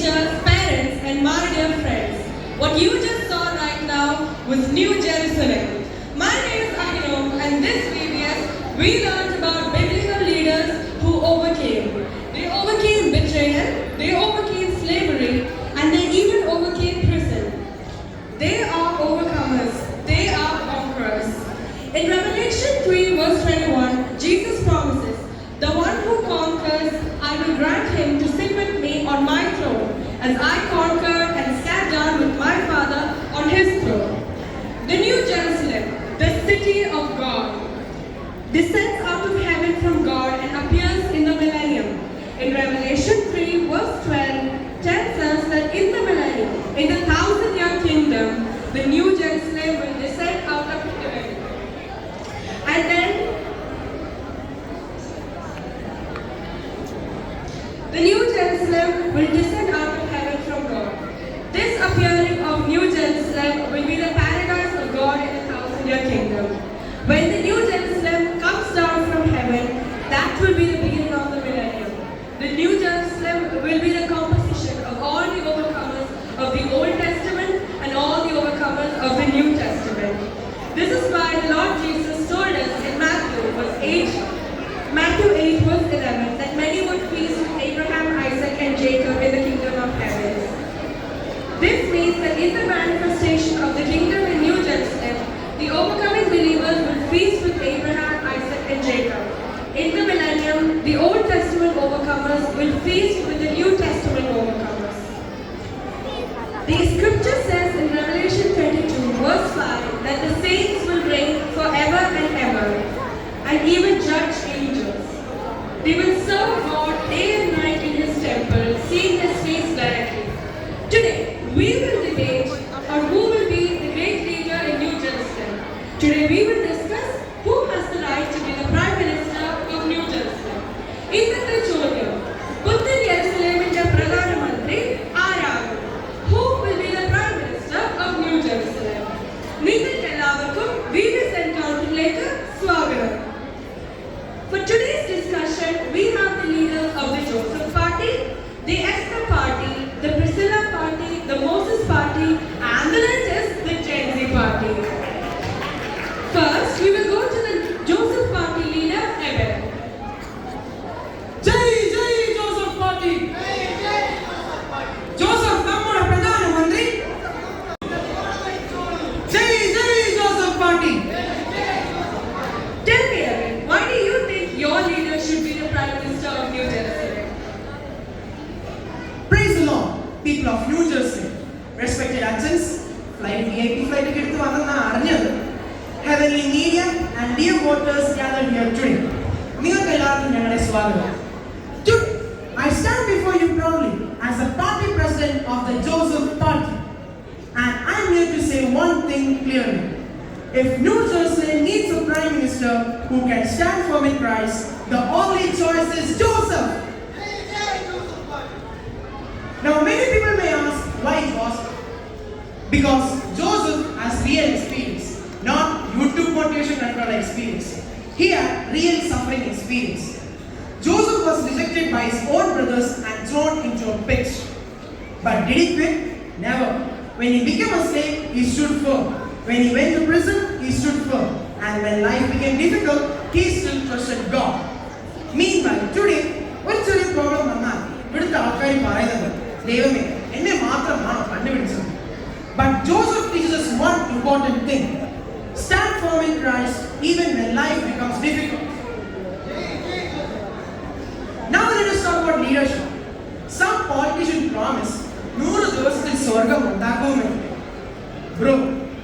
teachers, parents, and my dear friends. What you just saw right now was New Jerusalem. My name is Ahinom, and this VBS we learned about biblical leaders who overcame. They overcame betrayal, they overcame slavery, and they even overcame prison. They are overcomers. They are conquerors. In Revelation 3 verse 21, Jesus promises, "The one who conquers, I will grant him to sit with me on my throne, as I conquered and sat down with my Father on his throne." The New Jerusalem, the city of God, descends out of heaven from God and appears in the millennium. In Revelation 3 verse 12, tells us that in the millennium, in the 1,000-year kingdom, the New Jerusalem will descend out of heaven. And then the New Jerusalem will descend out of heaven from God. This appearing of New Jerusalem will be the paradise of God in the 1,000-year kingdom. When the New Jerusalem comes down from heaven, that will be the beginning of the millennium. The New Jerusalem will be the composition of all the overcomers of the Old Testament and all the overcomers of the New Testament. This is why the Lord Jesus told us in Matthew 8 verse 11 that many would feast with Abraham, Isaac and Jacob in the kingdom of heaven. This means that in the manifestation of the kingdom in New Jerusalem, the overcoming believers will feast with Abraham, Isaac and Jacob. In the millennium, the Old Testament overcomers will feast with the New Testament overcomers. The scripture says in Revelation 22 verse 5 that the saints will reign forever and ever and even judge angels. They will serve God day and night in His temple, seeing His face directly. Today, we will debate on who will be the great leader in New Jerusalem. Today, we will discuss who has the right to be the Prime Minister of New Jerusalem. ഇന്നത്തെ ചോദ്യം, പുത്തൻ യെരുസലേമിന്റെ പ്രധാനമന്ത്രി ആരാകും? Who will be the Prime Minister of New Jerusalem? നിങ്ങൾക്കെല്ലാവർക്കും VBS Encounter-ലേക്ക് സ്വാഗതം. For today's discussion, we have the leaders of the Joseph Party, the Esther Party, the Priscilla Party, the Moses Party, and the latest, the Gen Z Party. First, we will go to the Joseph Party leader, Eben. Jai Jai Joseph Party. Joseph നമ്മുടെ പ്രധാനമന്ത്രി. Jai Jai Joseph Party. Tell me, Eben, why do you think your leader should be the Prime Minister of New Jerusalem? Praise the Lord, people of New Jersey. Respected agents, VIP flight എടുത്ത് വന്നെന്നാ അറിഞ്ഞത്. Heavenly media and dear voters gathered here today. നിങ്ങൾക്ക് എല്ലാവർക്കും ഞങ്ങളുടെ സ്വാഗതം. Today, I stand before you proudly as the party president of the Joseph Party. And I'm here to say one thing clearly. If New Jersey needs a prime minister who can stand firm in Christ, the only choice is Joseph. Now many people may ask, why Joseph? Because Joseph has real experience, not YouTube motivation and product experience. He had real suffering experience. Joseph was rejected by his own brothers and thrown into a pit. But did he quit? Never. When he became a slave, he stood firm. When he went to prison, he stood firm. And when life became difficult, he still trusted God. Meanwhile, today, ഒരു ചെറിയ problem വന്നാൽ ഇവിടുത്തെ ആൾക്കാർ പറയുന്നത്, ദൈവമേ എന്നെ മാത്രമാണോ കണ്ടുപിടിച്ചത്? But Joseph teaches us one important thing. Stand firm in Christ even when life becomes difficult. Now let us talk about leadership. Some politicians promise 100 ദിവസത്തിൽ സ്വർഗം ഉണ്ടാക്കുമെന്ന്. Bro,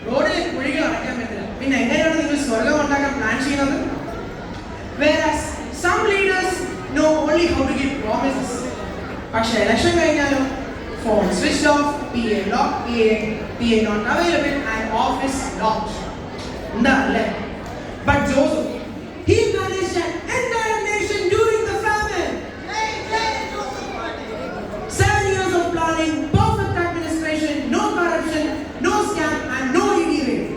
റോഡിലെ കുഴികൾ അടയ്ക്കാൻ പറ്റില്ല. പിന്നെ എങ്ങനെയാണ് നിങ്ങൾ സ്വർഗം ഉണ്ടാക്കാൻ പ്ലാൻ ചെയ്യുന്നത്? Whereas some leaders know only how to give promises. പക്ഷേ election കഴിഞ്ഞാലോ phone switched off, PA locked, PA not available and office locked. But Joseph, he managed an entire nation during the famine. 7 years of planning, perfect administration, no corruption, no scam and no ED raid.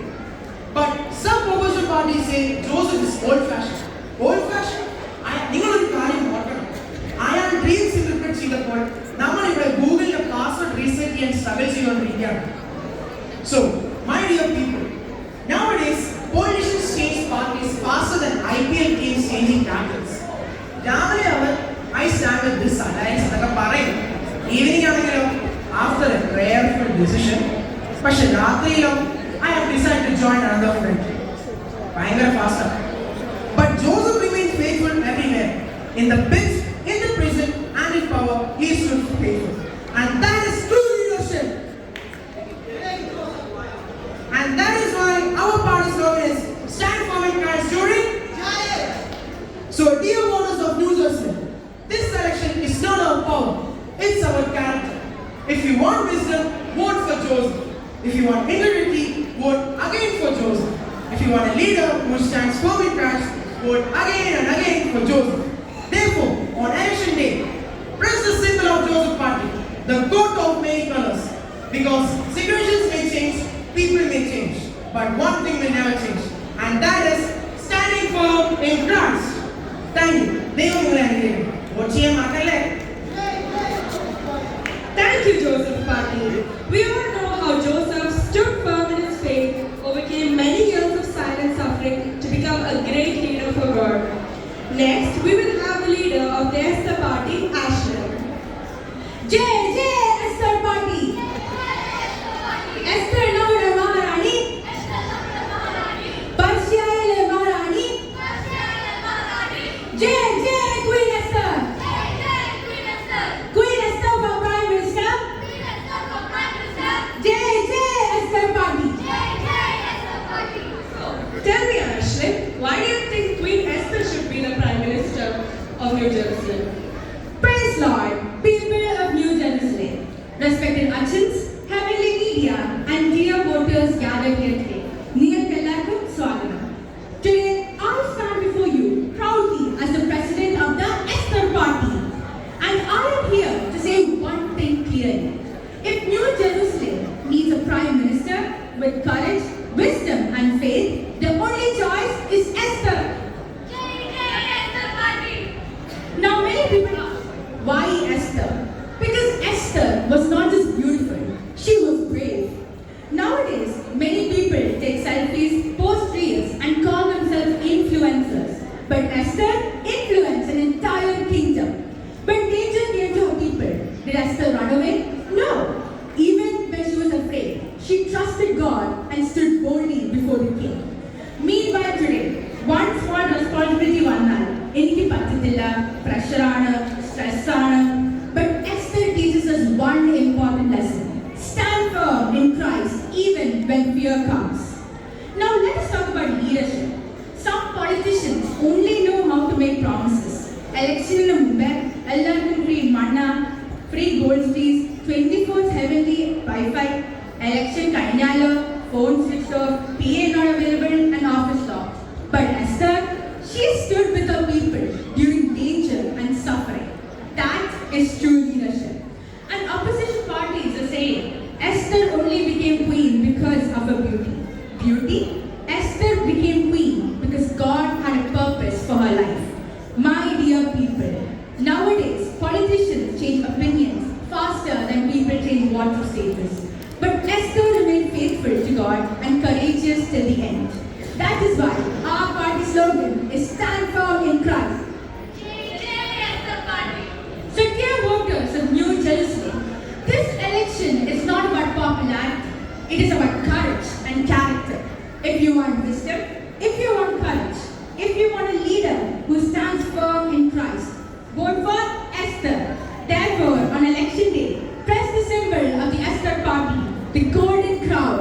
But some opposition parties say Joseph is old-fashioned. Old-fashioned? I am dreams in the ചെയ്തപ്പോൾ നമ്മൾ ഇവിടെ ഗൂഗിളിലെ uncertainty and struggles you on India. So, my dear people, nowadays politicians change parties faster than IPL teams changing tactics. I stand with this alliance evening after a prayerful decision, I have decided to join another friend. Faster. But Joseph remained faithful everywhere. In the pits, in the prison, and in power, he stood faithful. And that is true leadership. And that is why our party slogan is stand firm in Christ during Giant. So, dear voters of New Jersey, this election is not our power, it's our character. If you want wisdom, vote for Joseph. If you want integrity, vote again for Joseph. If you want a leader who stands firm in Christ, vote again and again for Joseph. Therefore, on election day, press the symbol of Joseph Party, the coat of many colors. Because situations may change, people may change, but one thing will never change, and that is standing firm in Christ. Thank you. Thank you, Joseph Party. We all know how Joseph stood firm in his faith, overcame many years of silent suffering to become a great leader for God. Next, we will have the leader of the Esther Party, Ashley. Jai Esther Party. Esther Naura Maharani. Parshiyale Maharani. Jai Queen Esther. Queen Esther for Prime Minister. Jai Esther Party. Tell me, Ashley, why do you think Queen Esther should be the Prime Minister of New Jerusalem? Praise Lord, people of New Jerusalem, respected Achins, heavenly media, and dear voters gathered here today. Niyakalakum Swaganam. Today, I stand before you proudly as the president of the Esther Party. And I am here to say one thing clearly. If New Jerusalem needs a prime minister with courage, wisdom, and faith, the only choice is Esther. Now, many people ask, why Esther? Because Esther was not just beautiful, she was brave. Nowadays, many people take selfies, post reels, and call themselves influencers. But Esther influenced an entire kingdom. When danger came to her people, did Esther run away? No. Even when she was afraid, she trusted God and stood boldly before the king. Meanwhile today, one small responsibility vannal, എനിക്ക് പറ്റത്തില്ല, പ്രഷറാണ്, സ്ട്രെസ്സാണ്. But Esther teaches us one important lesson. Stand firm in Christ even when fear comes. Now let us talk about leadership. Some politicians only know how to make promises. Election മുമ്പേ എല്ലാവർക്കും free manna, free gold fees, 24 heavenly Wi-Fi. Election കഴിഞ്ഞാലോ phone switched off, PA not available, and office locked. But Esther, she stood with her people during danger and suffering. That is true leadership. And opposition parties are saying Esther only became queen because of her beauty. Beauty? Esther became queen because God had a purpose for her life. My dear people, nowadays politicians change opinions faster than people change water status. But Esther remained faithful to God and courageous till the end. That is why our party slogan is stand firm in Christ. So dear voters of New Jerusalem, this election is not about popularity, it is about courage and character. If you want wisdom, if you want courage, if you want a leader who stands firm in Christ, vote for Esther. Therefore, on election day, press the symbol of the Esther Party, the golden crown.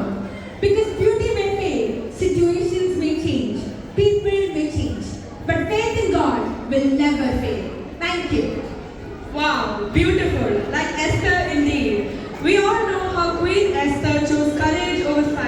Because beauty may fade, situations may change, people may change, but faith in God will never fail. Thank you. Wow, beautiful, like Esther indeed. We all know how Queen Esther chose courage over silence.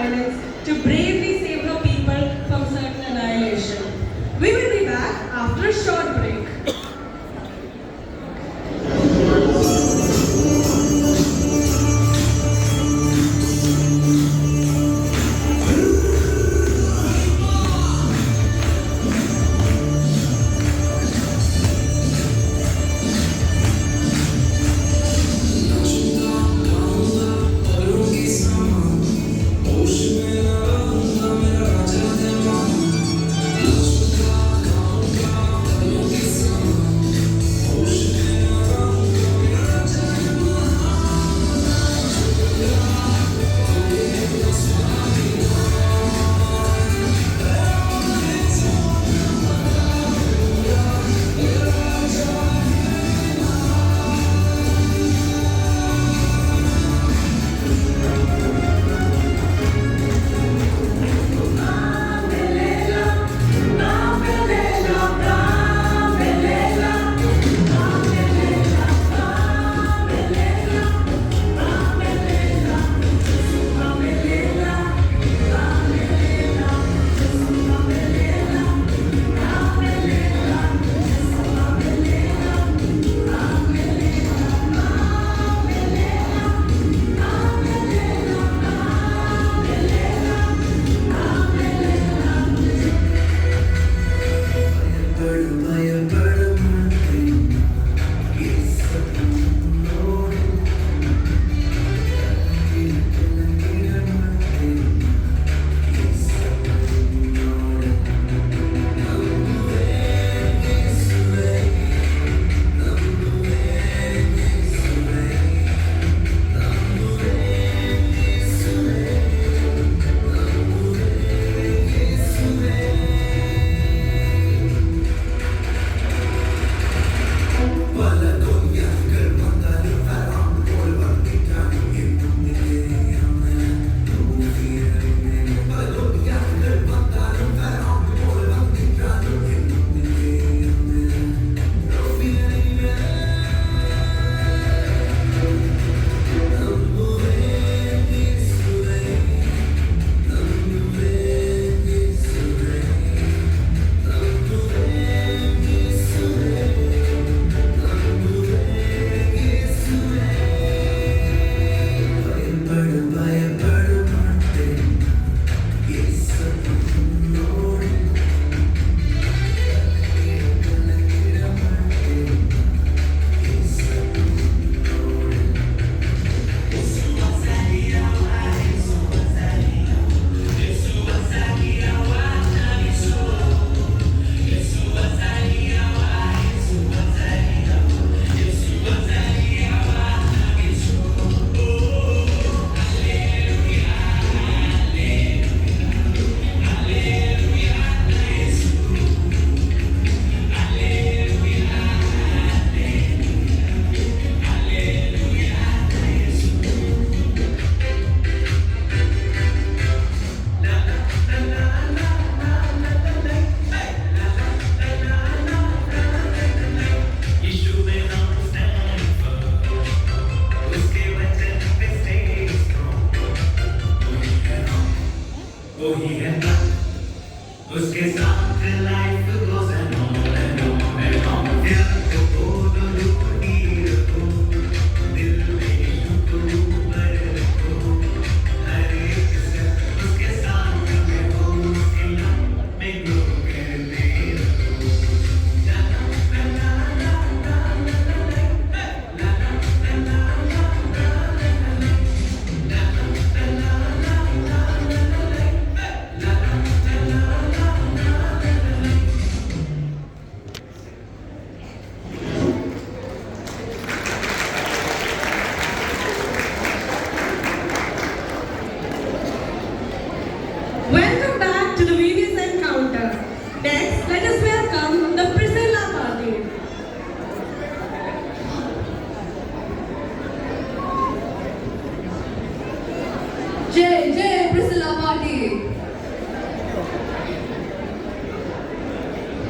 Jai Jai Priscilla Party.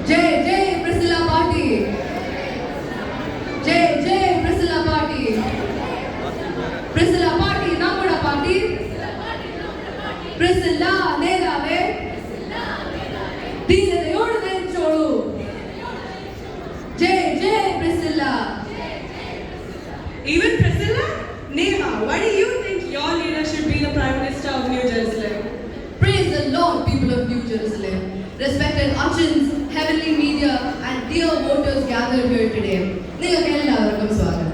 Jai Jai Priscilla Party. Jai Jai Priscilla Party. Priscilla Party, Namuda Party. Priscilla Negave. Deenayodu Nencholu. Jai Jai Priscilla. Even Priscilla? Neha, why do you think your leader should be the Prime Minister of New Jerusalem? Praise the Lord, people of New Jerusalem. Respected urchins, heavenly media, and dear voters gathered here today. നിങ്ങൾക്കെല്ലാവർക്കും സ്വാഗതം.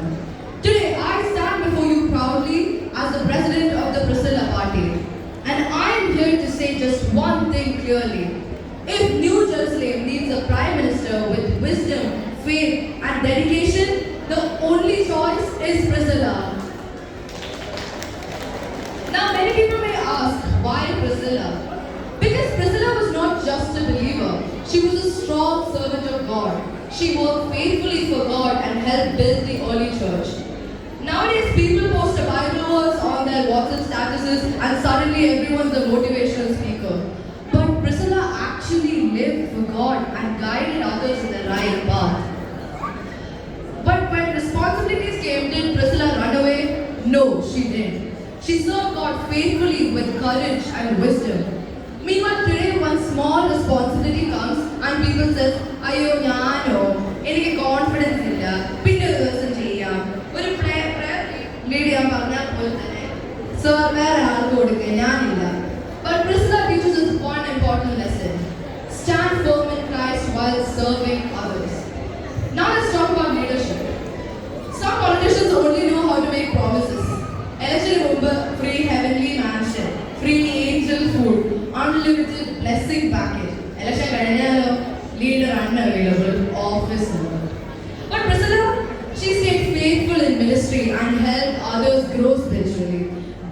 Today, I stand before you proudly as the president of the Priscilla Party. And I am here to say just one thing clearly. If New Jerusalem needs a prime minister with wisdom, faith, and dedication, the only choice is Priscilla. Now, many people may ask, why Priscilla? Because Priscilla was not just a believer, she was a strong servant of God. She worked faithfully for God and helped build the early church. Nowadays, people post a Bible verse on their WhatsApp statuses and suddenly everyone's a motivational speaker. But Priscilla actually lived for God and guided others in the right path. But when responsibilities came, did Priscilla run away? No, she didn't. She served God faithfully with courage and wisdom. Meanwhile, today one small responsibility comes and people says, "Ayyo, ഞാനോ എനിക്ക് confidence ഇല്ല, പിന്നെ ഒരു ദിവസം ചെയ്യാം." ഒരു prayer lead ചെയ്യാൻ പറഞ്ഞാൽ പോലെ തന്നെ സർ വേറെ ആൾക്ക് കൊടുക്കുക, ഞാനില്ല. But Priscilla teaches us one important lesson: stand firm in Christ while serving others. Now let's talk about leadership. Some politicians only know how to make promises. Election over free heavenly mansion, free angel food, unlimited blessing package. Election കഴിഞ്ഞാലോ leader unavailable, office no. But Priscilla, she stayed faithful in ministry and helped others grow spiritually.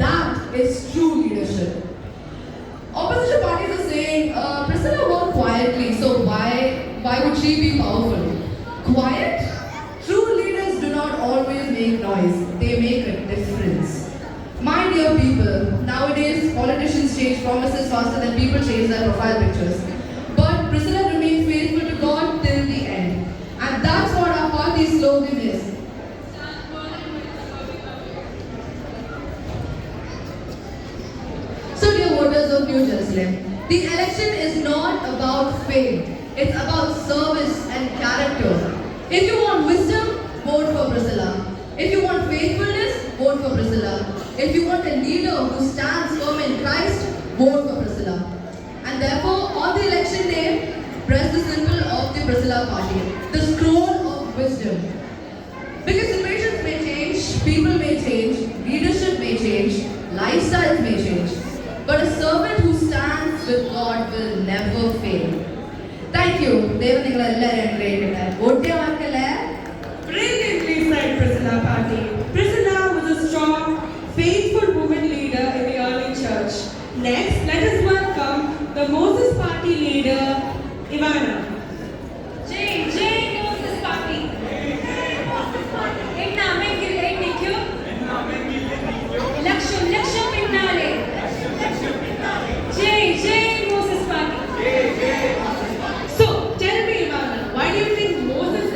That is true leadership. Opposition parties are saying Priscilla worked quietly, so why would she be powerful? Quiet? True leaders do not always make noise, they make a difference. My dear people, nowadays politicians change promises faster than people change their profile pictures. But Priscilla remained faithful to God till the end. And that's what our party's slogan is. So dear voters of New Jerusalem, the election is not about fame, it's about service and character. If you want wisdom, vote for Priscilla. If you want faithfulness, vote for Priscilla. If you want a leader who stands firm in Christ, vote for Priscilla. And therefore, on the election day, press the symbol of the Priscilla Party, the scroll of wisdom. Because situations may change, people may change, leadership may change, lifestyles may change. But a servant who stands with God will never fail. Thank you. ദൈവം നിങ്ങളെല്ലാവരും അനുഗ്രഹിക്കട്ടെ. Vote ചെയ്യാൻ മറക്കല്ലേ? Brilliantly said, Priscilla Party. Priscilla was a strong, faithful woman leader in the early church. Next, let us welcome the Moses Party leader, Ivana. Jai Jai Moses Party. Ennaamengil ennikku. Laksham laksham pinnale. Jai Jai Moses Party. So, tell me, Ivana, why do you think Moses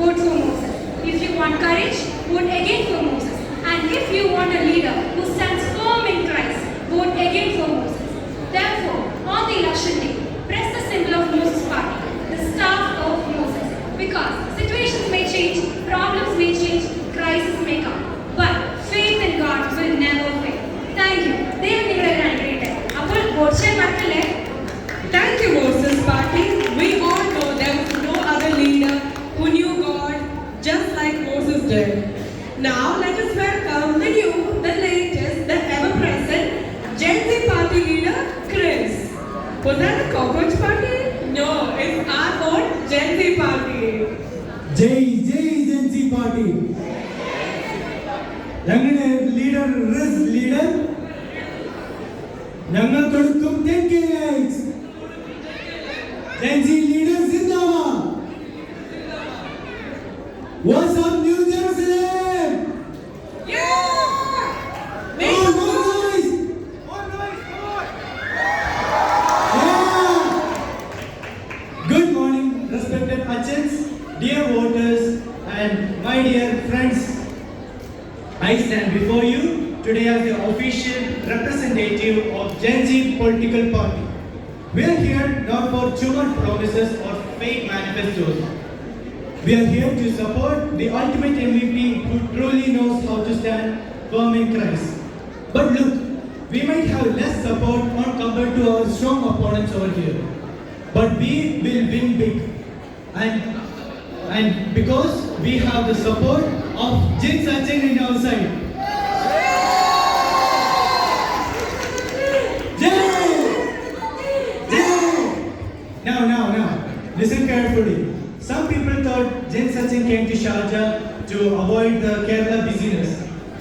vote for Moses. If you want courage, vote again for Moses. And if you want a leader who stands firm in Christ, vote again for Moses. Therefore, on the election day, press the symbol of Moses Party, the staff of Moses. Because situations may change, problems may change, crisis may come. But faith in God will never fail. Thank you. ദൈവം നിങ്ങളെ അനുഗ്രഹിക്കട്ടെ. അപ്പോൾ vote ചെയ്യാൻ മറക്കല്ലേ? Thank you, Moses Party. We all know there was no other leader who knew God just like Moses did. Now let us welcome the new, the latest, the ever-present Gen Z Party leader, Chris. Was that a cockroach party? No, it's our own Gen Z Party. Jai Jai Gen Z Party. ഞങ്ങളുടെ leader റിസ് leader ഞങ്ങൾ കൊടുക്കും 10K likes. Gen Z leader Zindabad. What's up New Jerusalem? Yeah! Oh, more noise! More noise, come on! Yeah! Good morning, respected Achans, dear voters, and my dear friends. I stand before you today as the official representative of Gen Z political party. We are here not for human promises or fake manifestos. We are here to support the ultimate MVP who truly knows how to stand firm in Christ. But look, we might have less support on compared to our strong opponents over here. But we will win big. And because we have the support of Jin Sachin in our side. Jai! Jai! Now, listen carefully. Some people thought Jin Sachin came to Sharjah to avoid the Kerala busyness.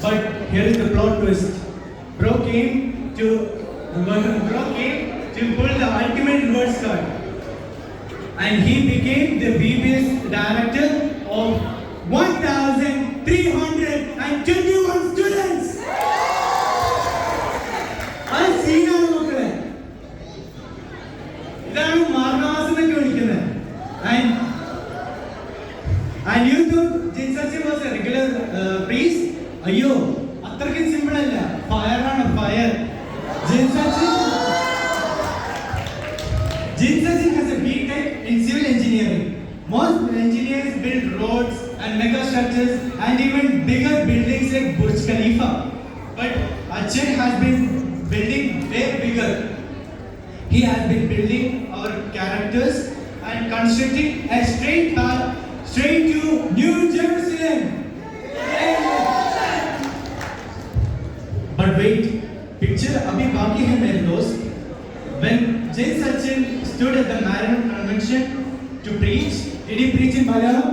But here is the plot twist. Bro came to pull the ultimate reverse card. And he became the BBS director of 1,321 students. അത് സീനാണ് മക്കളെ. ഇതാണ് മാർഗവാസം എന്നൊക്കെ വിളിക്കുന്നത്. And you thought Jin Sachin was a regular priest? അയ്യോ അത്രയ്ക്കും simple അല്ല. Fire ആണ് fire. Jin Sachin has a BTech in civil engineering. Most engineers build roads and mega structures and even bigger buildings like Burj Khalifa. But Achin has been building way bigger. He has been building our characters and constructing a straight path straight to New Jerusalem. But wait, picture abhi baki hai mere dost. When Jin Sachin stood at the Marian Convention to preach, did he preach in Malayalam?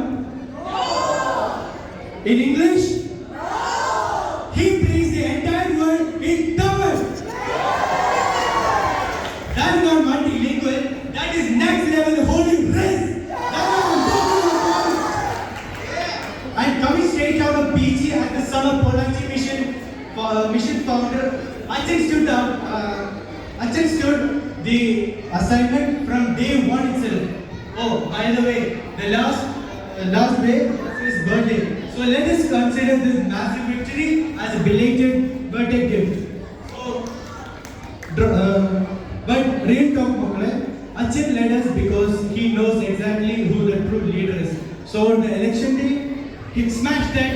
No! In English? No! He preached the entire world in Tamil. That's not multilingual, that is next level holy grace. That's what I'm talking about. And coming straight out of PG at the Summer Polanchi mission founder, Achin stood the assignment from day one itself. Oh, by the way, the last day was his birthday. So let us consider this massive victory as a belated birthday gift. But real talk, Mokle, Achin led us because he knows exactly who the true leader is. So on the election day, he smashed that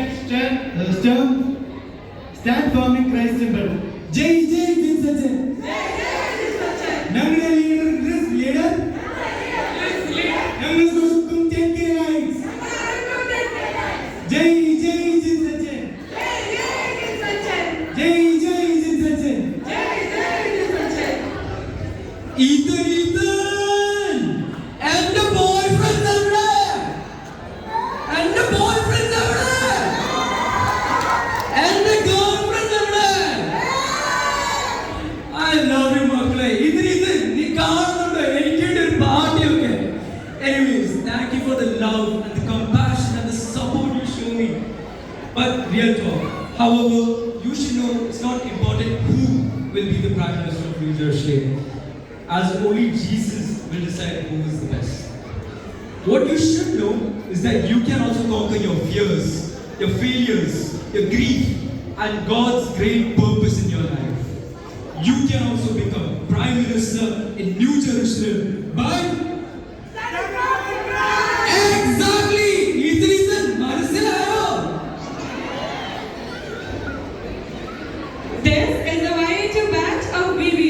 stand firm in Christ symbol. Jai Jai Jin Sachin. Namre leader. Namre கொடுக்கும் 10K likes. Jai Jai Jin Sachin. Jai Jai Jin Sachin. Ethan. And the boyfriends are there. And the boyfriends are there. And the girlfriends are there. I love you, Makle. Ethan, you can't educate your party, okay? Anyways, thank you for the love and the compassion and the support you show me. But real talk, however, you should know it's not important who will be the Prime Minister of New Jersey, as only Jesus will decide who is the best. What you should know is that you can also conquer your fears, your failures, your grief, and God's great purpose in your life. You can also become Prime Minister in New Jerusalem by Exactly! Ethan, Marcelo! This is a variety batch of BB